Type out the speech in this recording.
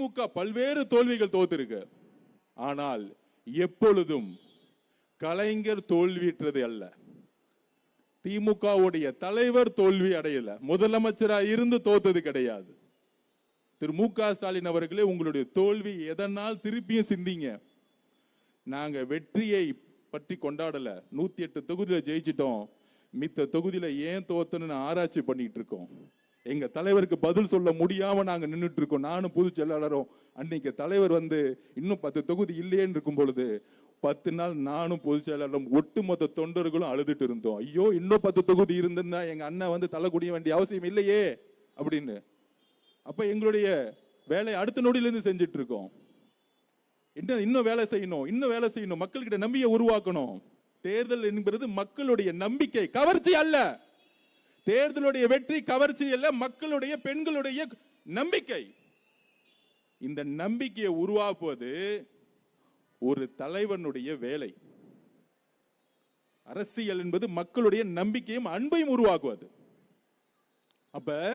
திமுக பல்வேறு தோல்விகள் தோத்திருக்கு. ஆனால் எப்பொழுதும் கலைஞர் தோல்வியற்றது அல்ல. திமுகவுடைய தலைவர் தோல்வி அடையல. முதலமைச்சராக இருந்து தோத்தது கிடையாது. திரு மு.க. ஸ்டாலின் அவர்களே, உங்களுடைய தோல்வி எதனால் திருப்பியும் சிந்திங்க. நாங்க வெற்றியை பற்றி கொண்டாடல. 108 தொகுதியில ஜெயிச்சிட்டோம். மித்த தொகுதியில ஏன் தோத்தன்னு ஆராய்ச்சி பண்ணிட்டு இருக்கோம். எங்க தலைவருக்கு பதில் சொல்ல முடியாம நாங்க நின்றுட்டு இருக்கோம். நானும் பொதுச் செயலாளரும் அன்னைக்கு தலைவர் இன்னும் 10 தொகுதி இல்லையேன்னு இருக்கும் பொழுது 10 நாள் நானும் பொதுச் செயலாளரும் ஒட்டுமொத்த தொண்டர்களும் அழுதுட்டு இருந்தோம். ஐயோ, இன்னும் 10 தொகுதி இருந்திருந்தா எங்க அண்ணன் தலை குடிய வேண்டிய அவசியம் இல்லையே அப்படின்னு. அப்ப எங்களுடைய வேலை அடுத்த நொடியிலிருந்து செஞ்சிட்டு இருக்கோம். இன்னும் வேலை செய்யணும், இன்னும் வேலை செய்யணும், மக்கள்கிட்ட நம்பிக்கை உருவாக்கணும். தேர்தல் என்பது மக்களுடைய நம்பிக்கை, கவர்ச்சி அல்ல. தேர்தலுடைய வெற்றி கவர்ச்சி அல்ல, மக்களுடைய பெண்களுடைய நம்பிக்கை. இந்த நம்பிக்கையை உருவாக்குவது ஒரு தலைவனுடைய வேலை. அரசியல் என்பது மக்களுடைய நம்பிக்கையும் அன்பையும் உருவாக்குவது. அப்ப